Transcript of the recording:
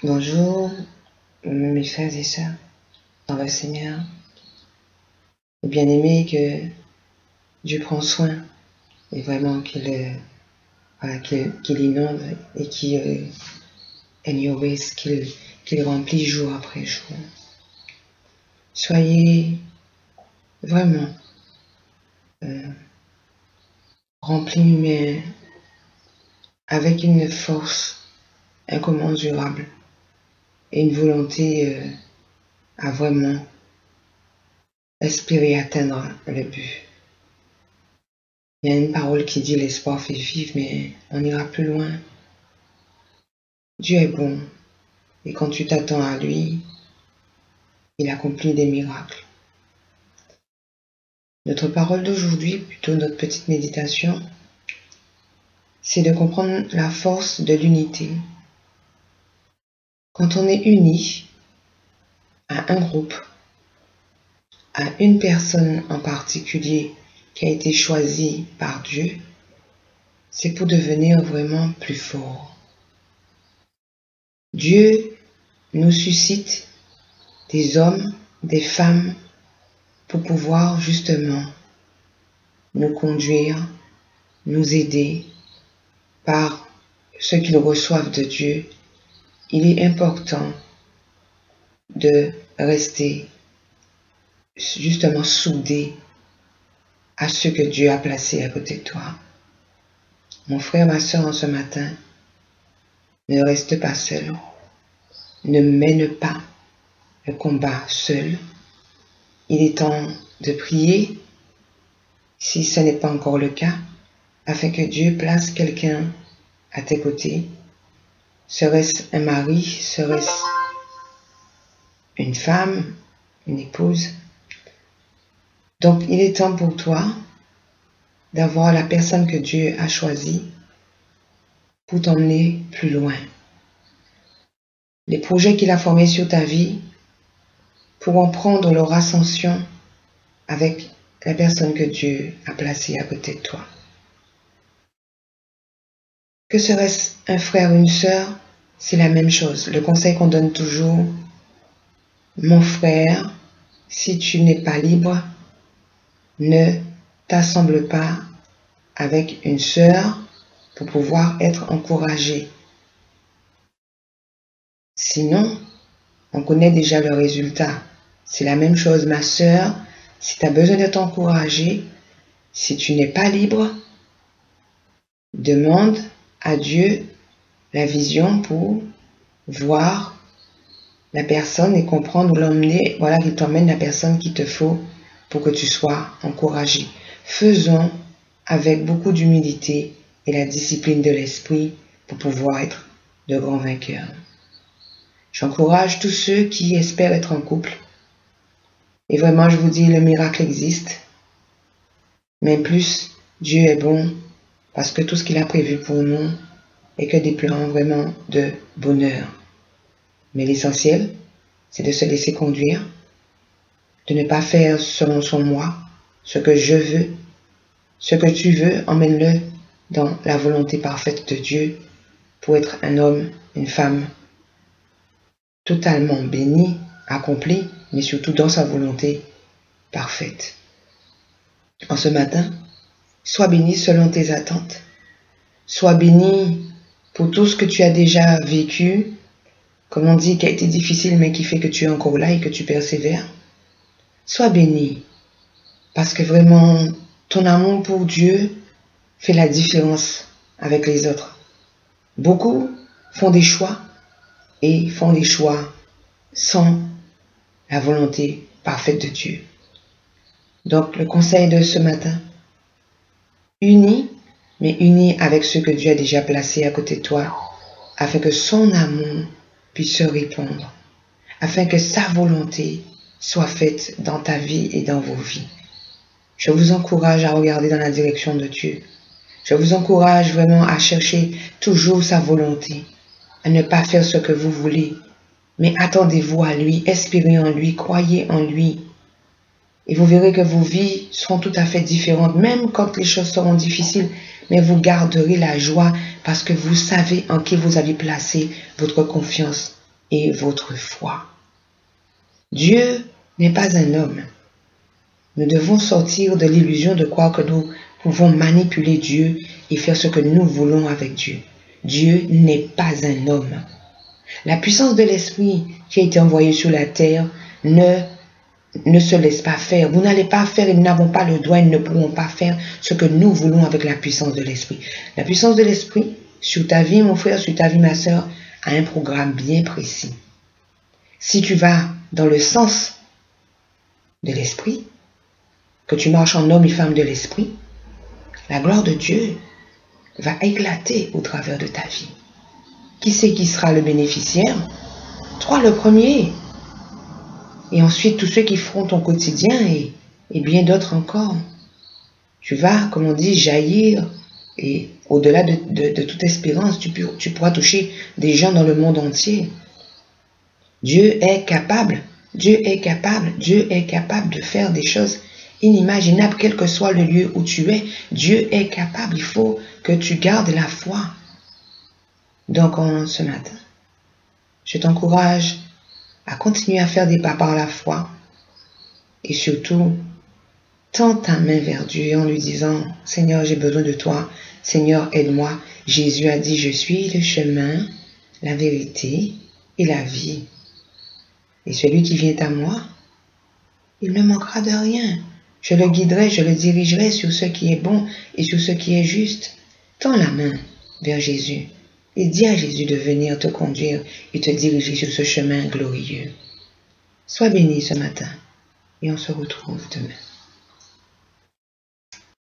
Bonjour, mes frères et sœurs, dans le Seigneur. Le bien-aimé que Dieu prend soin et vraiment qu'il inonde et qu'il nourrisse, qu'il remplit jour après jour. Soyez vraiment remplis, mais avec une force incommensurable et une volonté à vraiment espérer atteindre le but. Il y a une parole qui dit l'espoir fait vivre, mais on ira plus loin. Dieu est bon et quand tu t'attends à lui, il accomplit des miracles. Notre parole d'aujourd'hui, plutôt notre petite méditation, c'est de comprendre la force de l'unité. Quand on est uni à un groupe, à une personne en particulier qui a été choisie par Dieu, c'est pour devenir vraiment plus fort. Dieu nous suscite des hommes, des femmes pour pouvoir justement nous conduire, nous aider par ce qu'ils reçoivent de Dieu. Il est important de rester justement soudé à ce que Dieu a placé à côté de toi. Mon frère, ma soeur, en ce matin, ne reste pas seul. Ne mène pas le combat seul. Il est temps de prier, si ce n'est pas encore le cas, afin que Dieu place quelqu'un à tes côtés. Serait-ce un mari, serait-ce une femme, une épouse. Donc, il est temps pour toi d'avoir la personne que Dieu a choisie pour t'emmener plus loin. Les projets qu'il a formés sur ta vie pourront prendre leur ascension avec la personne que Dieu a placée à côté de toi. Que serait-ce un frère ou une sœur, c'est la même chose. Le conseil qu'on donne toujours, mon frère, si tu n'es pas libre, ne t'assemble pas avec une sœur pour pouvoir être encouragé. Sinon, on connaît déjà le résultat. C'est la même chose, ma sœur. Si tu as besoin de t'encourager, si tu n'es pas libre, demande à Dieu la vision pour voir la personne et comprendre ou l'emmener. Voilà, qu'il t'emmène la personne qu'il te faut pour que tu sois encouragé. Faisons avec beaucoup d'humilité et la discipline de l'esprit pour pouvoir être de grands vainqueurs. J'encourage tous ceux qui espèrent être en couple. Et vraiment, je vous dis, le miracle existe. Mais plus, Dieu est bon parce que tout ce qu'il a prévu pour nous est que des plans vraiment de bonheur. Mais l'essentiel, c'est de se laisser conduire, de ne pas faire selon son moi, ce que je veux, ce que tu veux, emmène-le dans la volonté parfaite de Dieu pour être un homme, une femme totalement béni, accompli, mais surtout dans sa volonté parfaite. En ce matin, sois béni selon tes attentes. Sois béni pour tout ce que tu as déjà vécu, comme on dit, qui a été difficile, mais qui fait que tu es encore là et que tu persévères. Sois béni, parce que vraiment, ton amour pour Dieu fait la différence avec les autres. Beaucoup font des choix et font des choix sans la volonté parfaite de Dieu. Donc, le conseil de ce matin, unis, mais unis avec ceux que Dieu a déjà placés à côté de toi, afin que son amour puisse se répandre, afin que sa volonté soit faite dans ta vie et dans vos vies. Je vous encourage à regarder dans la direction de Dieu. Je vous encourage vraiment à chercher toujours sa volonté, à ne pas faire ce que vous voulez, mais attendez-vous à lui, espérez en lui, croyez en lui. Et vous verrez que vos vies seront tout à fait différentes, même quand les choses seront difficiles, mais vous garderez la joie parce que vous savez en qui vous avez placé votre confiance. et votre foi. Dieu n'est pas un homme. Nous devons sortir de l'illusion de croire que nous pouvons manipuler Dieu et faire ce que nous voulons avec Dieu. Dieu n'est pas un homme. La puissance de l'Esprit qui a été envoyée sur la terre ne se laisse pas faire. Vous n'allez pas faire et nous n'avons pas le droit et nous ne pourrons pas faire ce que nous voulons avec la puissance de l'Esprit. La puissance de l'Esprit, sur ta vie, mon frère, sur ta vie, ma soeur, a un programme bien précis. Si tu vas dans le sens de l'Esprit, que tu marches en homme et femme de l'Esprit, la gloire de Dieu va éclater au travers de ta vie. Qui c'est qui sera le bénéficiaire? Toi, le premier. Et ensuite, tous ceux qui feront ton quotidien et bien d'autres encore. Tu vas, comme on dit, jaillir et au-delà de toute espérance, tu pourras toucher des gens dans le monde entier. Dieu est capable, Dieu est capable, Dieu est capable de faire des choses inimaginables, quel que soit le lieu où tu es. Dieu est capable, il faut que tu gardes la foi. Donc, ce matin, je t'encourage à continuer à faire des pas par la foi et surtout, tends ta main vers Dieu en lui disant, Seigneur, j'ai besoin de toi, Seigneur, aide-moi. Jésus a dit, je suis le chemin, la vérité et la vie. Et celui qui vient à moi, il ne manquera de rien. Je le guiderai, je le dirigerai sur ce qui est bon et sur ce qui est juste. Tends la main vers Jésus et dis à Jésus de venir te conduire et te diriger sur ce chemin glorieux. Sois béni ce matin et on se retrouve demain.